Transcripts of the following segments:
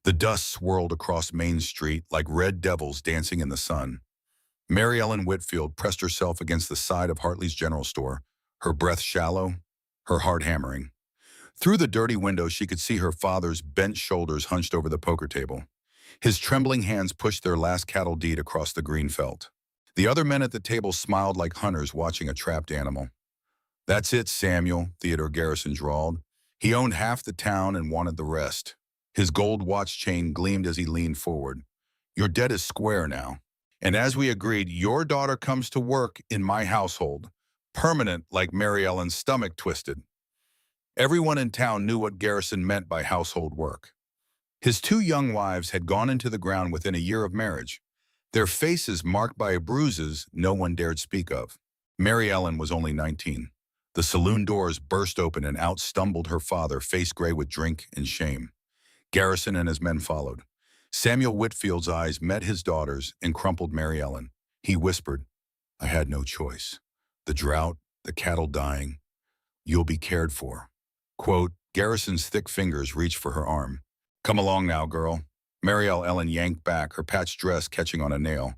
The dust swirled across Main Street like red devils dancing in the sun. Mary Ellen Whitfield pressed herself against the side of Hartley's General Store, her breath shallow, her heart hammering. Through the dirty window, she could see her father's bent shoulders hunched over the poker table. His trembling hands pushed their last cattle deed across the green felt. The other men at the table smiled like hunters watching a trapped animal. "That's it, Samuel," Theodore Garrison drawled. He owned half the town and wanted the rest. His gold watch chain gleamed as he leaned forward. "Your debt is square now. And as we agreed, your daughter comes to work in my household. Permanent, like Mary Ellen's stomach twisted." Everyone in town knew what Garrison meant by household work. His two young wives had gone into the ground within a year of marriage, their faces marked by bruises no one dared speak of. Mary Ellen was only 19. The saloon doors burst open and out stumbled her father, face gray with drink and shame. Garrison and his men followed. Samuel Whitfield's eyes met his daughter's and crumpled Mary Ellen. He whispered, "I had no choice. The drought, the cattle dying. You'll be cared for." Quote, Garrison's thick fingers reached for her arm. "Come along now, girl." Mary Ellen yanked back, her patched dress catching on a nail.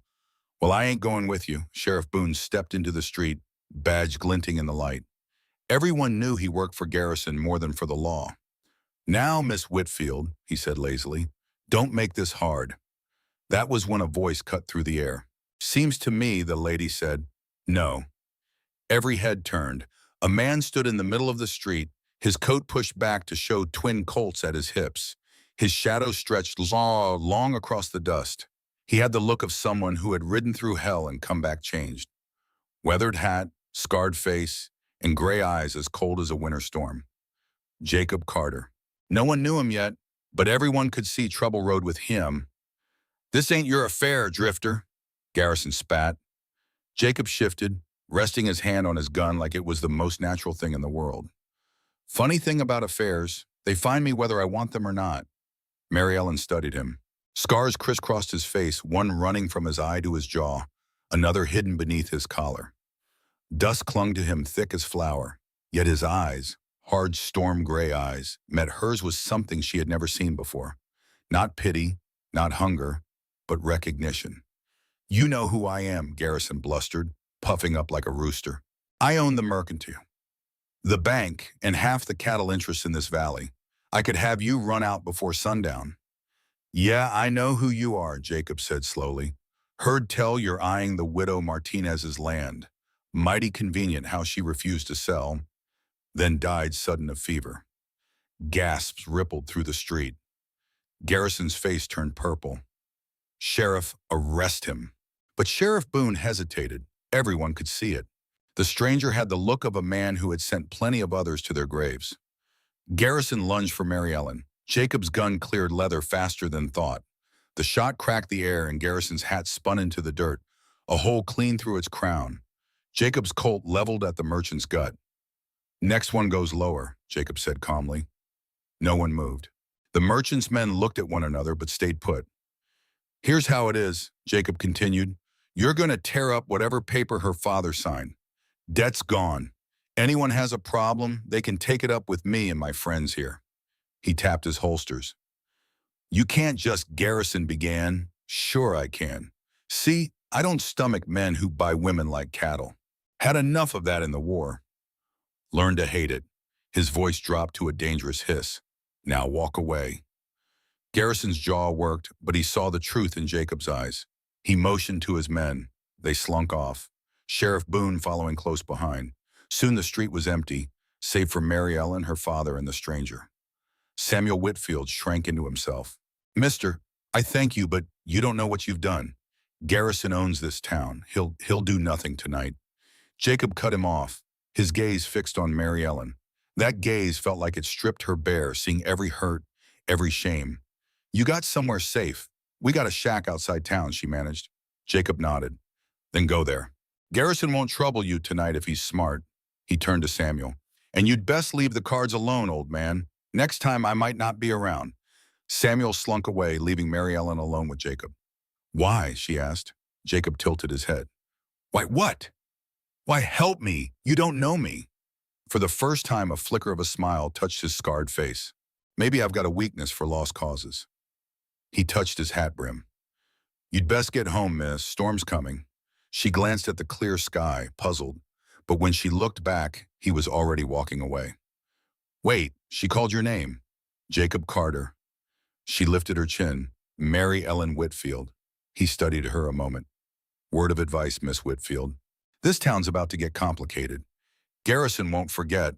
"Well, I ain't going with you." Sheriff Boone stepped into the street, badge glinting in the light. Everyone knew he worked for Garrison more than for the law. "Now, Miss Whitfield," he said lazily, "don't make this hard." That was when a voice cut through the air. "Seems to me," the lady said. "No." Every head turned. A man stood in the middle of the street, his coat pushed back to show twin colts at his hips. His shadow stretched long across the dust. He had the look of someone who had ridden through hell and come back changed. Weathered hat, scarred face, and gray eyes as cold as a winter storm. Jacob Carter. No one knew him yet, but everyone could see trouble rode with him. "This ain't your affair, drifter," Garrison spat. Jacob shifted, resting his hand on his gun like it was the most natural thing in the world. "Funny thing about affairs, they find me whether I want them or not." Mary Ellen studied him. Scars crisscrossed his face, one running from his eye to his jaw, another hidden beneath his collar. Dust clung to him thick as flour, yet his eyes, hard storm gray eyes, met hers with something she had never seen before. Not pity, not hunger, but recognition. "You know who I am," Garrison blustered, puffing up like a rooster. "I own the mercantile, the bank, and half the cattle interests in this valley. I could have you run out before sundown." "Yeah, I know who you are," Jacob said slowly. "Heard tell you're eyeing the widow Martinez's land. Mighty convenient how she refused to sell, then died sudden of fever." Gasps rippled through the street. Garrison's face turned purple. "Sheriff, arrest him." But Sheriff Boone hesitated. Everyone could see it. The stranger had the look of a man who had sent plenty of others to their graves. Garrison lunged for Mary Ellen. Jacob's gun cleared leather faster than thought. The shot cracked the air and Garrison's hat spun into the dirt, a hole clean through its crown. Jacob's Colt leveled at the merchant's gut. "Next one goes lower," Jacob said calmly. No one moved. The merchant's men looked at one another but stayed put. "Here's how it is," Jacob continued. "You're going to tear up whatever paper her father signed. Debt's gone. Anyone has a problem, they can take it up with me and my friends here." He tapped his holsters. "You can't just," Garrison began. "Sure I can. See, I don't stomach men who buy women like cattle. Had enough of that in the war. Learned to hate it." His voice dropped to a dangerous hiss. "Now walk away." Garrison's jaw worked, but he saw the truth in Jacob's eyes. He motioned to his men. They slunk off, Sheriff Boone following close behind. Soon the street was empty, save for Mary Ellen, her father, and the stranger. Samuel Whitfield shrank into himself. "Mister, I thank you, but you don't know what you've done. Garrison owns this town. He'll do nothing tonight." Jacob cut him off, his gaze fixed on Mary Ellen. That gaze felt like it stripped her bare, seeing every hurt, every shame. "You got somewhere safe. We got a shack outside town," she managed. Jacob nodded. "Then go there. Garrison won't trouble you tonight if he's smart." He turned to Samuel. "And you'd best leave the cards alone, old man. Next time I might not be around." Samuel slunk away, leaving Mary Ellen alone with Jacob. "Why?" she asked. Jacob tilted his head. "Why, what? Why, help me. You don't know me." For the first time, a flicker of a smile touched his scarred face. "Maybe I've got a weakness for lost causes." He touched his hat brim. "You'd best get home, miss. Storm's coming." She glanced at the clear sky, puzzled. But when she looked back, he was already walking away. "Wait, she called your name." "Jacob Carter." She lifted her chin. "Mary Ellen Whitfield." He studied her a moment. "Word of advice, Miss Whitfield. This town's about to get complicated. Garrison won't forget.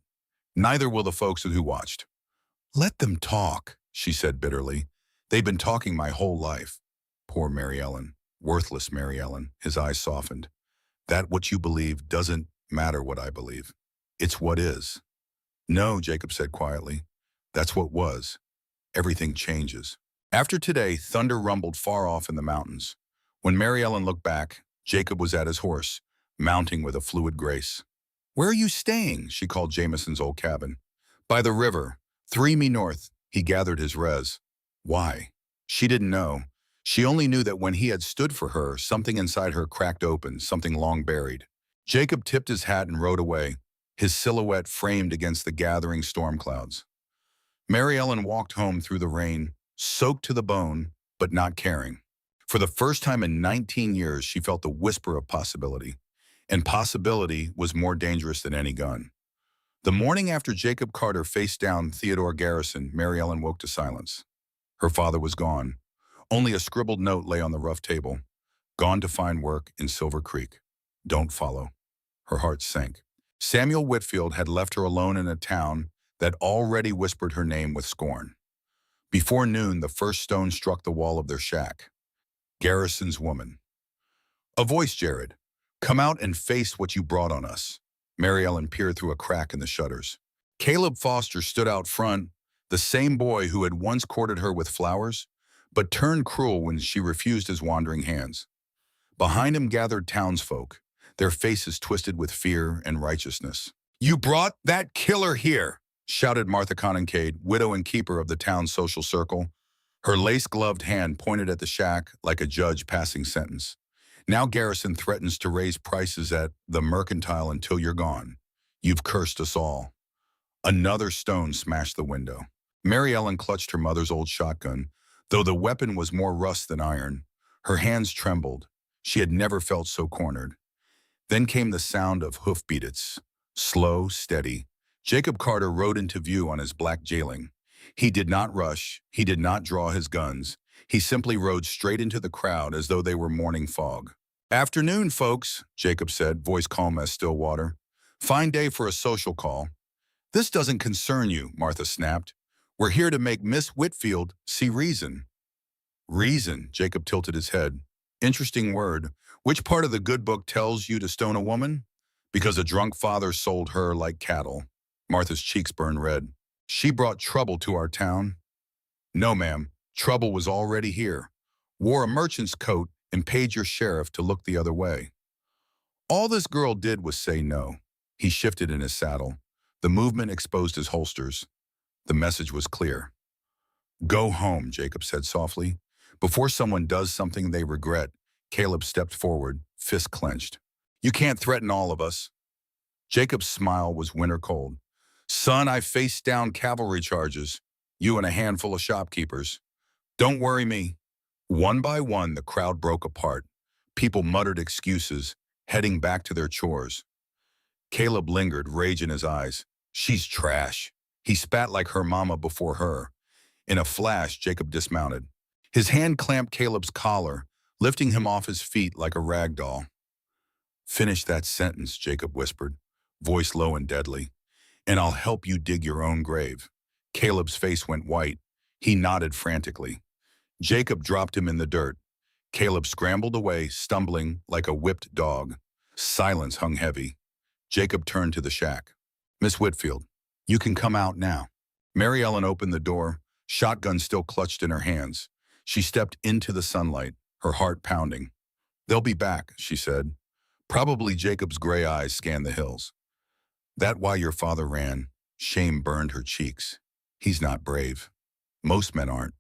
Neither will the folks who watched." "Let them talk," she said bitterly. "They've been talking my whole life." Poor Mary Ellen. Worthless Mary Ellen. His eyes softened. "That what you believe doesn't matter what I believe. It's what is." "No," Jacob said quietly. "That's what was. Everything changes." After today, thunder rumbled far off in the mountains. When Mary Ellen looked back, Jacob was at his horse, mounting with a fluid grace. "Where are you staying?" she called Jameson's old cabin. "By the river. 3 me north." He gathered his res. Why? She didn't know. She only knew that when he had stood for her, something inside her cracked open, something long buried. Jacob tipped his hat and rode away, his silhouette framed against the gathering storm clouds. Mary Ellen walked home through the rain, soaked to the bone, but not caring. For the first time in 19 years, she felt the whisper of possibility. And possibility was more dangerous than any gun. The morning after Jacob Carter faced down Theodore Garrison, Mary Ellen woke to silence. Her father was gone. Only a scribbled note lay on the rough table. "Gone to find work in Silver Creek. Don't follow." Her heart sank. Samuel Whitfield had left her alone in a town that already whispered her name with scorn. Before noon, the first stone struck the wall of their shack. Garrison's woman. "A voice, Jared. Come out and face what you brought on us." Mary Ellen peered through a crack in the shutters. Caleb Foster stood out front, the same boy who had once courted her with flowers, but turned cruel when she refused his wandering hands. Behind him gathered townsfolk, their faces twisted with fear and righteousness. "You brought that killer here," shouted Martha Conincade, widow and keeper of the town's social circle. Her lace-gloved hand pointed at the shack like a judge passing sentence. "Now Garrison threatens to raise prices at the Mercantile until you're gone. You've cursed us all." Another stone smashed the window. Mary Ellen clutched her mother's old shotgun, though the weapon was more rust than iron. Her hands trembled. She had never felt so cornered. Then came the sound of hoofbeats. Slow, steady. Jacob Carter rode into view on his black jailing. He did not rush. He did not draw his guns. He simply rode straight into the crowd as though they were morning fog. "Afternoon, folks," Jacob said, voice calm as still water. "Fine day for a social call." "This doesn't concern you," Martha snapped. "We're here to make Miss Whitfield see reason." "Reason," Jacob tilted his head. "Interesting word. Which part of the good book tells you to stone a woman?" "Because a drunk father sold her like cattle." Martha's cheeks burned red. "She brought trouble to our town." "No, ma'am. Trouble was already here. Wore a merchant's coat and paid your sheriff to look the other way." All this girl did was say no. He shifted in his saddle. The movement exposed his holsters. The message was clear. "Go home," Jacob said softly. Before someone does something they regret, Caleb stepped forward, fist clenched. "You can't threaten all of us." Jacob's smile was winter cold. "Son, I faced down cavalry charges. You and a handful of shopkeepers. Don't worry me." One by one, the crowd broke apart. People muttered excuses, heading back to their chores. Caleb lingered, rage in his eyes. "She's trash." He spat like her mama before her. In a flash, Jacob dismounted. His hand clamped Caleb's collar, lifting him off his feet like a rag doll. "Finish that sentence," Jacob whispered, voice low and deadly, "and I'll help you dig your own grave." Caleb's face went white. He nodded frantically. Jacob dropped him in the dirt. Caleb scrambled away, stumbling like a whipped dog. Silence hung heavy. Jacob turned to the shack. "Miss Whitfield, you can come out now." Mary Ellen opened the door, shotgun still clutched in her hands. She stepped into the sunlight, her heart pounding. "They'll be back," she said. Probably Jacob's gray eyes scanned the hills. "That why your father ran?" Shame burned her cheeks. "He's not brave. Most men aren't."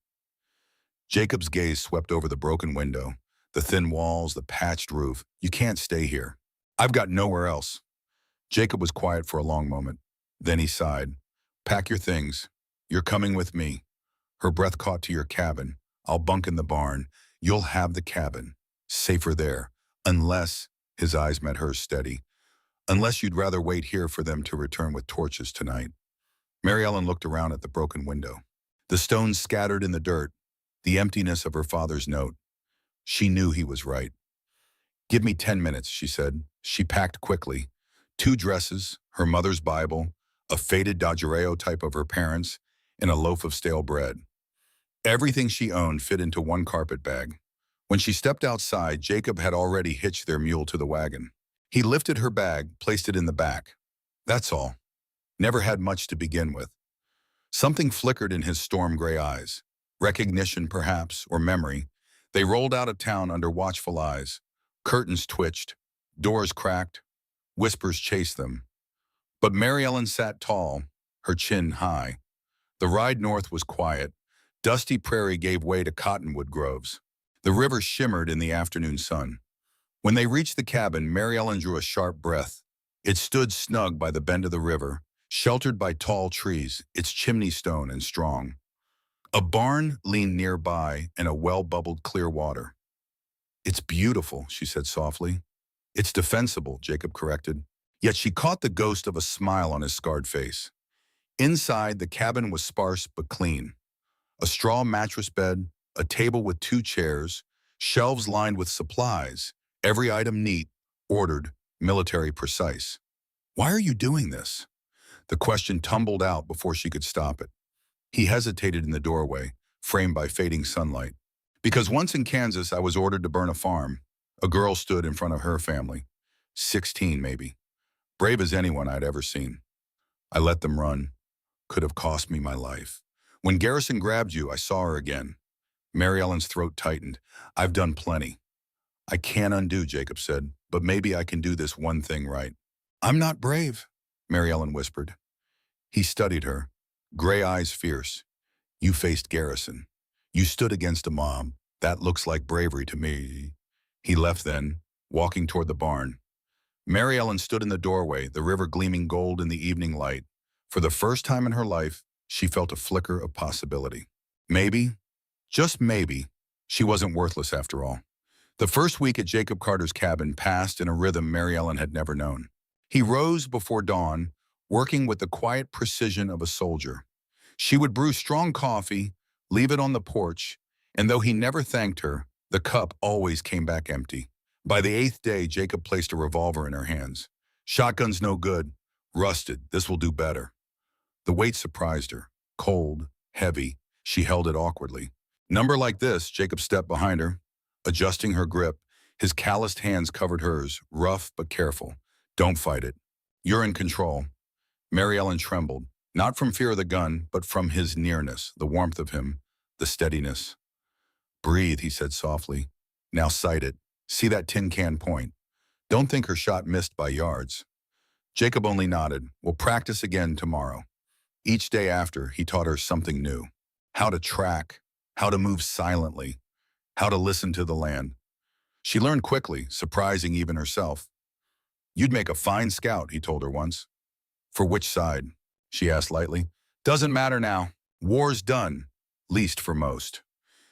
Jacob's gaze swept over the broken window, the thin walls, the patched roof. "You can't stay here. I've got nowhere else." Jacob was quiet for a long moment. Then he sighed. "Pack your things. You're coming with me." Her breath caught to your cabin. I'll bunk in the barn. You'll have the cabin. Safer there. Unless, his eyes met hers steady, unless you'd rather wait here for them to return with torches tonight. Mary Ellen looked around at the broken window. The stones scattered in the dirt, the emptiness of her father's note. She knew he was right. Give me 10 minutes, she said. She packed quickly. 2 dresses, her mother's Bible, a faded Dodgereo type of her parents', and a loaf of stale bread. Everything she owned fit into one carpet bag. When she stepped outside, Jacob had already hitched their mule to the wagon. He lifted her bag, placed it in the back. That's all. Never had much to begin with. Something flickered in his storm gray eyes. Recognition, perhaps, or memory. They rolled out of town under watchful eyes. Curtains twitched. Doors cracked. Whispers chased them. But Mary Ellen sat tall, her chin high. The ride north was quiet. Dusty prairie gave way to cottonwood groves. The river shimmered in the afternoon sun. When they reached the cabin, Mary Ellen drew a sharp breath. It stood snug by the bend of the river, sheltered by tall trees, its chimney stone and strong. A barn leaned nearby and a well bubbled clear water. It's beautiful, she said softly. It's defensible, Jacob corrected. Yet she caught the ghost of a smile on his scarred face. Inside, the cabin was sparse but clean. A straw mattress bed, a table with 2 chairs, shelves lined with supplies, every item neat, ordered, military precise. Why are you doing this? The question tumbled out before she could stop it. He hesitated in the doorway, framed by fading sunlight. Because once in Kansas, I was ordered to burn a farm. A girl stood in front of her family. 16, maybe. Brave as anyone I'd ever seen. I let them run. Could have cost me my life. When Garrison grabbed you, I saw her again. Mary Ellen's throat tightened. I've done plenty. I can't undo, Jacob said, but maybe I can do this one thing right. I'm not brave, Mary Ellen whispered. He studied her, gray eyes fierce. You faced Garrison. You stood against a mob. That looks like bravery to me. He left then, walking toward the barn. Mary Ellen stood in the doorway, the river gleaming gold in the evening light. For the first time in her life, she felt a flicker of possibility. Maybe, just maybe, she wasn't worthless after all. The first week at Jacob Carter's cabin passed in a rhythm Mary Ellen had never known. He rose before dawn, working with the quiet precision of a soldier. She would brew strong coffee, leave it on the porch, and though he never thanked her, the cup always came back empty. By the 8th day, Jacob placed a revolver in her hands. Shotgun's no good. Rusted. This will do better. The weight surprised her. Cold, heavy. She held it awkwardly. Number like this, Jacob stepped behind her, adjusting her grip. His calloused hands covered hers, rough but careful. Don't fight it. You're in control. Mary Ellen trembled, not from fear of the gun, but from his nearness, the warmth of him, the steadiness. Breathe, he said softly. Now sight it. See that tin can point. Don't think her shot missed by yards. Jacob only nodded. We'll practice again tomorrow. Each day after, he taught her something new. How to track, how to move silently, how to listen to the land. She learned quickly, surprising even herself. You'd make a fine scout, he told her once. For which side? She asked lightly. Doesn't matter now. War's done, least for most.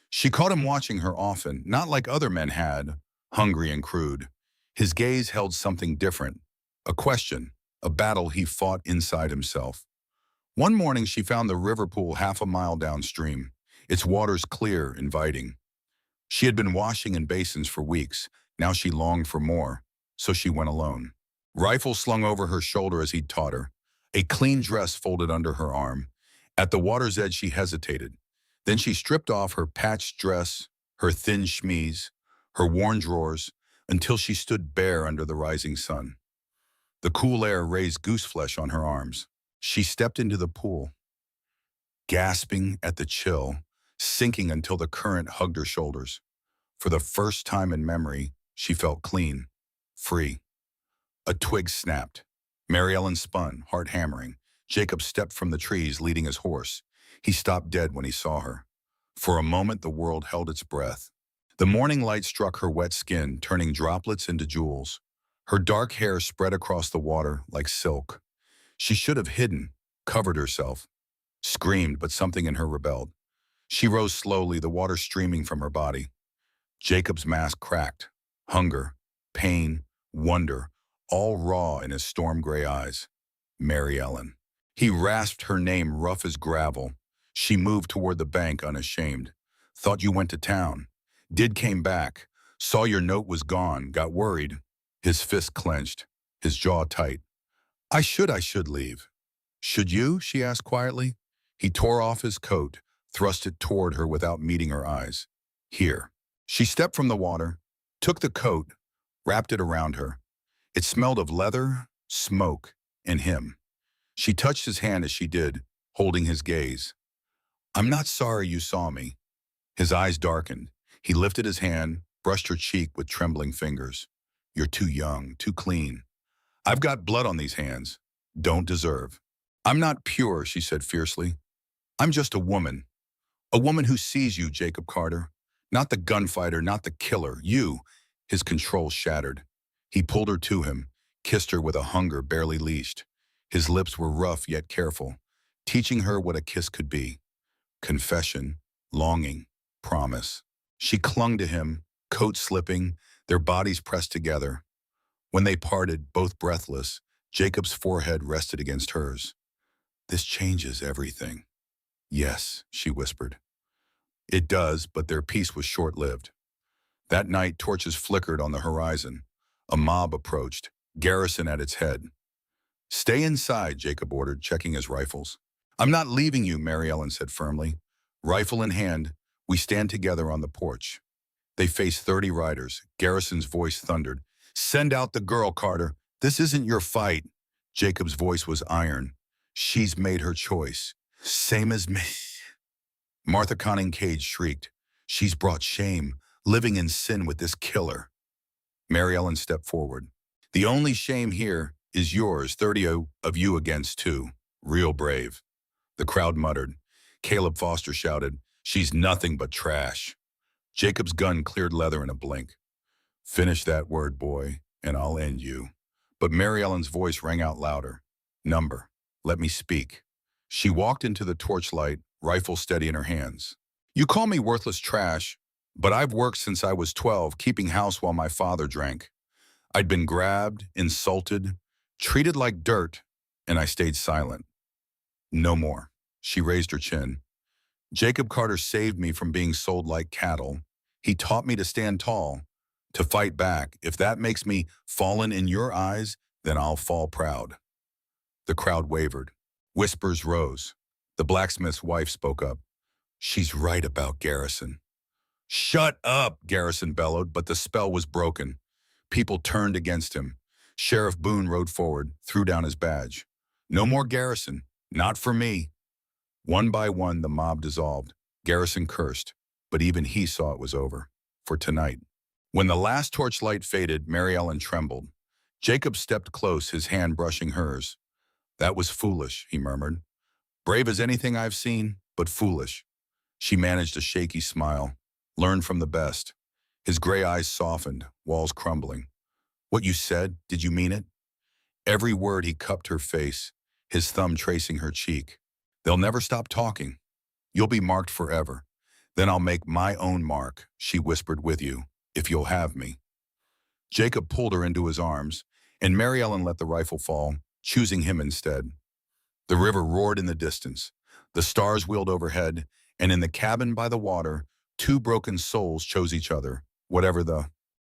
She caught him watching her often, not like other men had, hungry and crude. His gaze held something different, a question, a battle he fought inside himself. One morning she found the river pool half a mile downstream, its waters clear, inviting. She had been washing in basins for weeks. Now she longed for more, so she went alone. Rifle slung over her shoulder as he'd taught her, a clean dress folded under her arm. At the water's edge she hesitated. Then she stripped off her patched dress, her thin chemise, her worn drawers, until she stood bare under the rising sun. The cool air raised goose flesh on her arms. She stepped into the pool, gasping at the chill, sinking until the current hugged her shoulders. For the first time in memory, she felt clean, free. A twig snapped. Mary Ellen spun, heart hammering. Jacob stepped from the trees, leading his horse. He stopped dead when he saw her. For a moment, the world held its breath. The morning light struck her wet skin, turning droplets into jewels. Her dark hair spread across the water like silk. She should have hidden, covered herself, screamed, but something in her rebelled. She rose slowly, the water streaming from her body. Jacob's mask cracked. Hunger, pain, wonder, all raw in his storm-gray eyes. Mary Ellen. He rasped her name rough as gravel. She moved toward the bank unashamed. Thought you went to town. Did came back. Saw your note was gone. Got worried. His fist clenched. His jaw tight. I should leave. Should you? She asked quietly. He tore off his coat, thrust it toward her without meeting her eyes. Here. She stepped from the water, took the coat, wrapped it around her. It smelled of leather, smoke, and him. She touched his hand as she did, holding his gaze. I'm not sorry you saw me. His eyes darkened. He lifted his hand, brushed her cheek with trembling fingers. You're too young, too clean. I've got blood on these hands. Don't deserve. I'm not pure, she said fiercely. I'm just a woman. A woman who sees you, Jacob Carter. Not the gunfighter, not the killer. You. His control shattered. He pulled her to him, kissed her with a hunger barely leashed. His lips were rough yet careful, teaching her what a kiss could be. Confession, longing, promise. She clung to him, coat slipping, their bodies pressed together. When they parted, both breathless, Jacob's forehead rested against hers. This changes everything. Yes, she whispered. It does, but their peace was short-lived. That night, torches flickered on the horizon. A mob approached, Garrison at its head. Stay inside, Jacob ordered, checking his rifles. I'm not leaving you, Mary Ellen said firmly. Rifle in hand, we stand together on the porch. They faced 30 riders. Garrison's voice thundered. Send out the girl, Carter. This isn't your fight. Jacob's voice was iron. She's made her choice. Same as me. Martha Conning Cage shrieked. She's brought shame, living in sin with this killer. Mary Ellen stepped forward. The only shame here is yours, 30 of you against 2. Real brave. The crowd muttered. Caleb Foster shouted, she's nothing but trash. Jacob's gun cleared leather in a blink. Finish that word, boy, and I'll end you. But Mary Ellen's voice rang out louder. Number, let me speak. She walked into the torchlight, rifle steady in her hands. You call me worthless trash, but I've worked since I was 12, keeping house while my father drank. I'd been grabbed, insulted, treated like dirt, and I stayed silent. No more. She raised her chin. Jacob Carter saved me from being sold like cattle. He taught me to stand tall, to fight back. If that makes me fallen in your eyes, then I'll fall proud. The crowd wavered. Whispers rose. The blacksmith's wife spoke up. She's right about Garrison. Shut up, Garrison bellowed, but the spell was broken. People turned against him. Sheriff Boone rode forward, threw down his badge. No more Garrison. Not for me. One by one, the mob dissolved. Garrison cursed, but even he saw it was over. For tonight. When the last torchlight faded, Mary Ellen trembled. Jacob stepped close, his hand brushing hers. That was foolish, he murmured. Brave as anything I've seen, but foolish. She managed a shaky smile. Learned from the best. His gray eyes softened, walls crumbling. What you said, did you mean it? Every word. He cupped her face, his thumb tracing her cheek. They'll never stop talking. You'll be marked forever. Then I'll make my own mark, she whispered, with you, if you'll have me. Jacob pulled her into his arms, and Mary Ellen let the rifle fall, choosing him instead. The river roared in the distance. The stars wheeled overhead, and in the cabin by the water, 2 broken souls chose each other, whatever the